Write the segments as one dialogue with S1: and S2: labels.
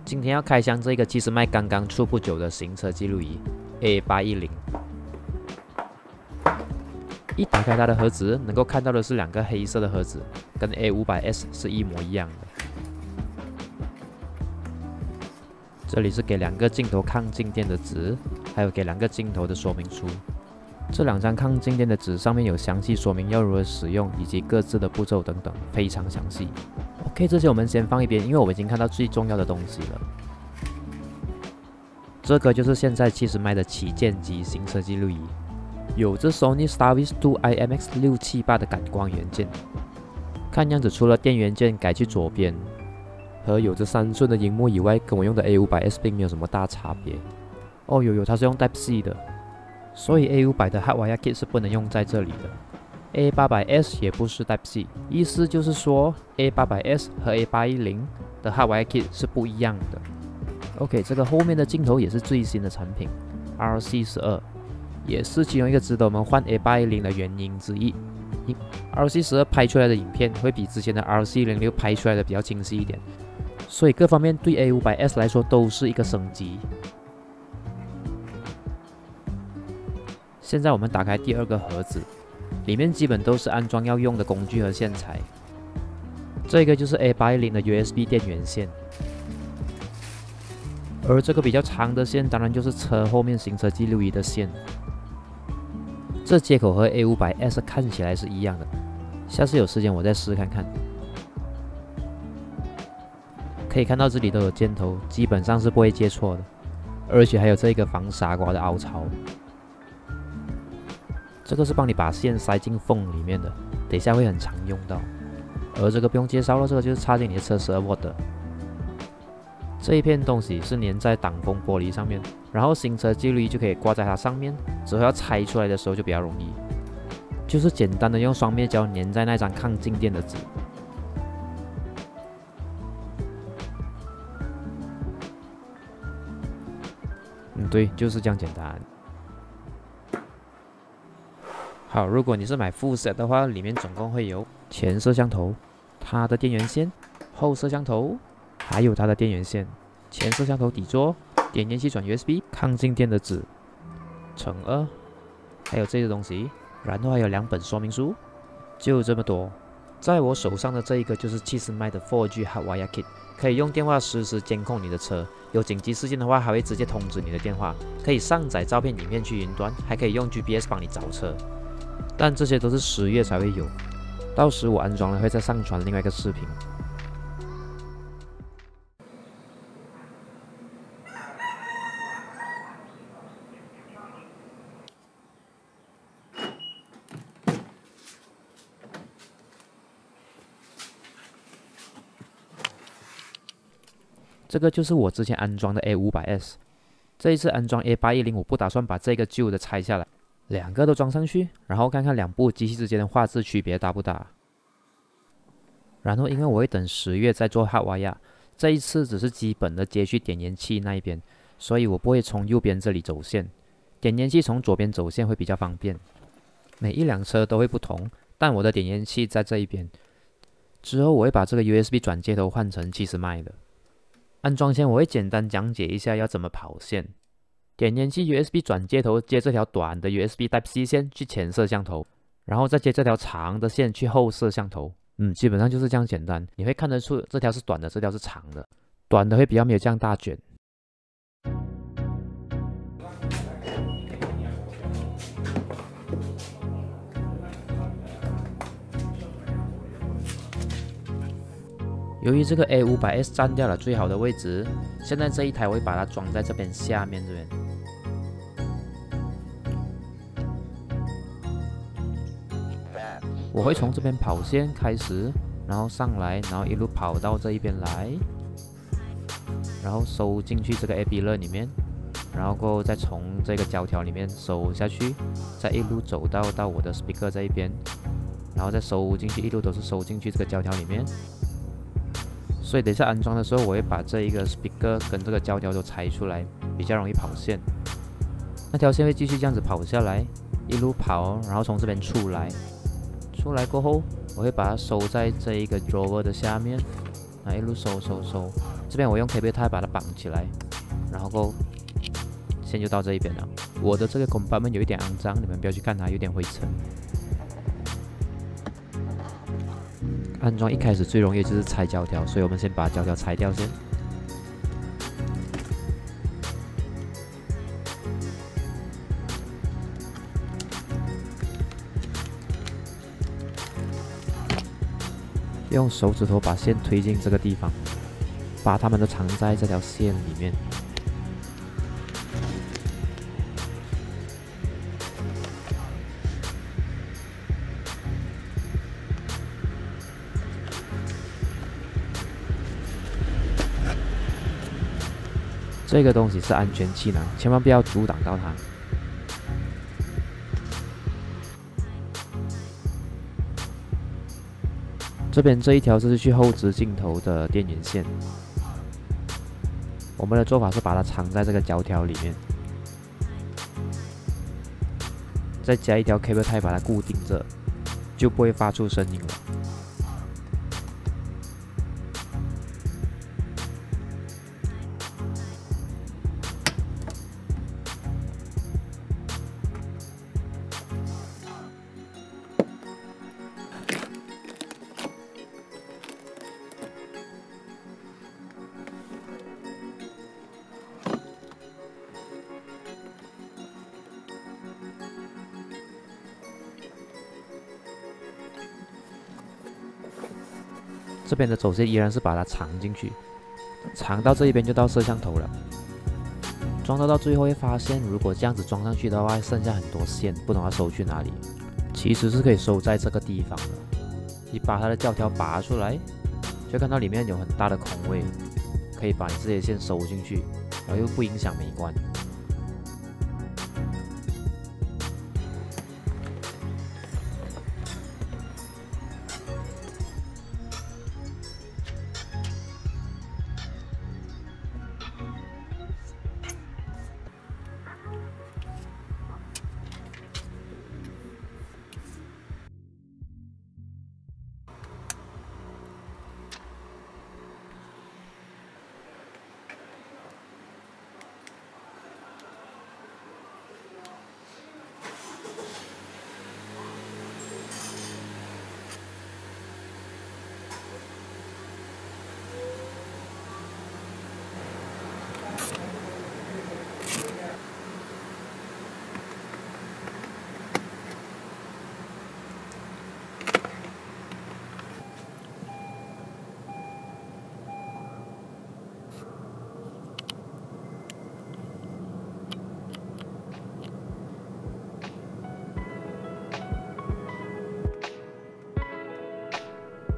S1: 今天要开箱这个其实卖刚刚出不久的行车记录仪 A810。一打开它的盒子，能够看到的是两个黑色的盒子，跟 A500S 是一模一样的。这里是给两个镜头抗静电的纸，还有给两个镜头的说明书。这两张抗静电的纸上面有详细说明要如何使用，以及各自的步骤等等，非常详细。OK， 这些我们先放一边，因为我们已经看到最重要的东西了。这个就是现在其实卖的旗舰级行车记录仪，有着 Sony Starvis 2 IMX678的感光元件。看样子除了电源键改去左边，和有着3寸的荧幕以外，跟我用的 A500S 并没有什么大差别。哦，有，它是用 Type-C 的，所以 A500 的 Hardwire Kit 是不能用在这里的。A800S 也不是 Type-C， 意思就是说 A800S 和 A810 的 Hardwire Kit 是不一样的。OK， 这个后面的镜头也是最新的产品 RC12， 也是其中一个值得我们换 A810 的原因之一。RC12 拍出来的影片会比之前的 RC06 拍出来的比较清晰一点，所以各方面对 A500S 来说都是一个升级。现在我们打开第二个盒子，里面基本都是安装要用的工具和线材。这个就是 A810 的 USB 电源线，而这个比较长的线当然就是车后面行车记录仪的线。这接口和 A500S 看起来是一样的，下次有时间我再试看看。可以看到这里都有箭头，基本上是不会接错的，而且还有这个防傻瓜的凹槽。这个是帮你把线塞进缝里面的，等一下会很常用到。而这个不用介绍了，这个就是插进你的车12V的。这一片东西是粘在挡风玻璃上面，然后行车记录仪就可以挂在它上面，之后要拆出来的时候就比较容易。就是简单的用双面胶粘在那张抗静电的纸。对，就是这样简单。好，如果你是买副 set 的话，里面总共会有前摄像头、它的电源线、后摄像头，还有它的电源线、前摄像头底座、点烟器转 USB、抗静电的纸乘2，还有这些东西，然后还有2本说明书，就这么多。在我手上的这一个就是其实卖的 4G Hardwire Kit， 可以用电话实时监控你的车，有紧急事件的话还会直接通知你的电话，可以上载照片、影片去云端，还可以用 GPS 帮你找车。但这些都是10月才会有，到时我安装了会再上传另外一个视频。这个就是我之前安装的 A500S， 这一次安装 A810， 我不打算把这个旧的拆下来。2个都装上去，然后看看2部机器之间的画质区别大不大。然后因为我会等10月再做 Hardwire， 这一次只是基本的接去点烟器那一边，所以我不会从右边这里走线，点烟器从左边走线会比较方便。每一辆车都会不同，但我的点烟器在这一边。之后我会把这个 USB 转接头换成70迈的。安装前我会简单讲解一下要怎么跑线。点烟器 USB 转接头接这条短的 USB Type-C 线去前摄像头，然后再接这条长的线去后摄像头。基本上就是这样简单。你会看得出这条是短的，这条是长的，短的会比较没有这样大卷。由于这个 A500S 占掉了最好的位置，现在这一台我会把它装在这边下面这边。我会从这边跑线开始，然后上来，然后一路跑到这一边来，然后收进去这个 AB 乐里面，然后过后再从这个胶条里面收下去，再一路走到我的 speaker 这一边，然后再收进去，一路都是收进去这个胶条里面。所以等一下安装的时候，我会把这一个 speaker 跟这个胶条都拆出来，比较容易跑线。那条线会继续这样子跑下来，一路跑，然后从这边出来。出来过后，我会把它收在这一个 drawer 的下面，一路收，这边我用 cable tie 把它绑起来，然后线就到这一边了。我的这个 compartment 有一点肮脏，你们不要去看它，有点灰尘。安装一开始最容易就是拆胶条，所以我们先把胶条拆掉先。用手指头把线推进这个地方，把它们都藏在这条线里面。这个东西是安全气囊，千万不要阻挡到它。这边这一条是去后置镜头的电源线，我们的做法是把它藏在这个胶条里面，再加一条 cable tie 把它固定着，就不会发出声音了。这边的走线依然是把它藏进去，藏到这一边就到摄像头了。装到最后会发现，如果这样子装上去的话，剩下很多线，不懂要收去哪里。其实是可以收在这个地方的。你把它的胶条拔出来，就看到里面有很大的空位，可以把你这些线收进去，然后又不影响美观。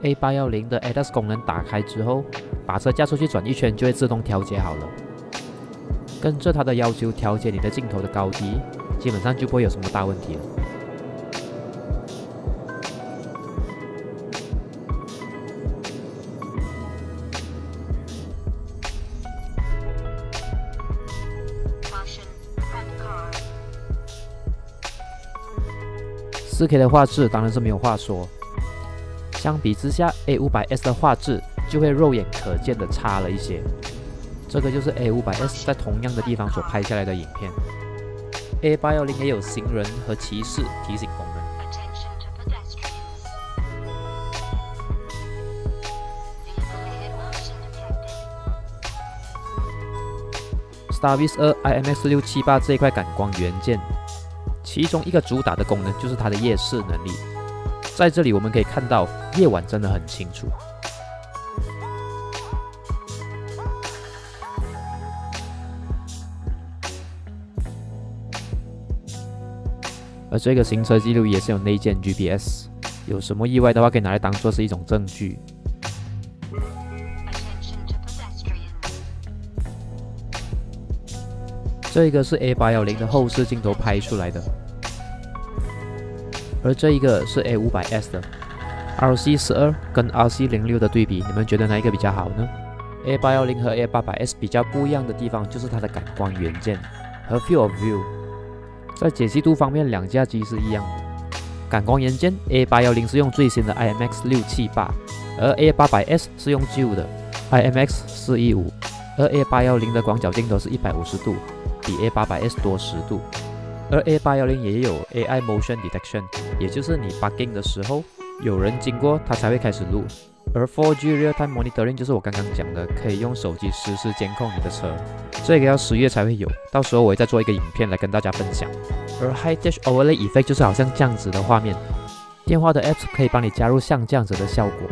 S1: A810的 ADAS 功能打开之后，把车架出去转一圈就会自动调节好了。跟着它的要求调节你的镜头的高低，基本上就不会有什么大问题了。4K 的画质当然是没有话说。相比之下 ，A500S 的画质就会肉眼可见的差了一些。这个就是 A500S 在同样的地方所拍下来的影片。A810也有行人和骑士提醒功能。Starviz 2 IMX678这一块感光元件，其中一个主打的功能就是它的夜视能力。在这里我们可以看到，夜晚真的很清楚。而这个行车记录也是有内建 GPS， 有什么意外的话可以拿来当做是一种证据。这个是 A810的后视镜头拍出来的。而这一个是 A500S 的 RC12 跟 RC06 的对比，你们觉得哪一个比较好呢？ A810 和 A800S 比较不一样的地方就是它的感光元件和 Field of View。在解析度方面，两架机是一样的。感光元件 A810 是用最新的 IMX678，而 A800S 是用旧的。IMX415，而 A810的广角镜头是150度，比 A800S 多10度。而 A810也有 AI Motion Detection， 也就是你 parking 的时候，有人经过它才会开始录。而 4G Real Time Monitoring 就是我刚刚讲的，可以用手机实时监控你的车。这个要10月才会有，到时候我会再做一个影片来跟大家分享。而 High Dash Overlay Effect 就是好像这样子的画面，电话的 Apps 可以帮你加入像这样子的效果，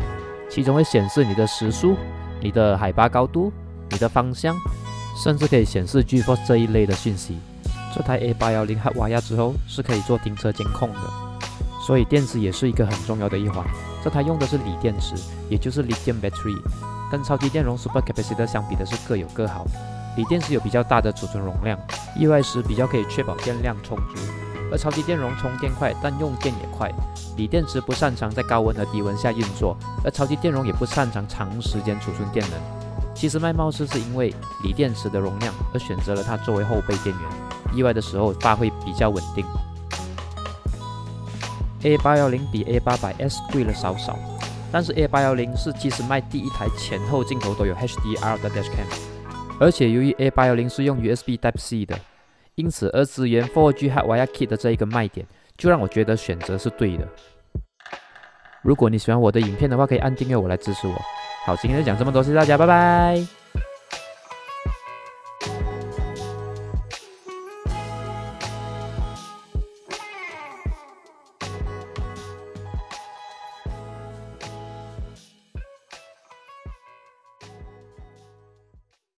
S1: 其中会显示你的时速、你的海拔高度、你的方向，甚至可以显示 GeForce 这一类的讯息。这台 A810 Hardwire 之后是可以做停车监控的，所以电池也是一个很重要的一环。这台用的是锂电池，也就是 Lithium Battery， 跟超级电容 Super Capacitor 相比的是各有各好。锂电池有比较大的储存容量，意外时比较可以确保电量充足，而超级电容充电快，但用电也快。锂电池不擅长在高温和低温下运作，而超级电容也不擅长长时间储存电能。其实麦貌似是因为锂电池的容量而选择了它作为后备电源，意外的时候发挥比较稳定。A810 比 A800S 贵了少少，但是 A810 是其实卖第一台前后镜头都有 HDR 的 Dashcam， 而且由于 A810 是用 USB Type-C 的，因此而支援 4G Hardwire Kit 的这一个卖点，就让我觉得选择是对的。如果你喜欢我的影片的话，可以按订阅我来支持我。好，今天就讲这么多，谢谢大家，拜拜。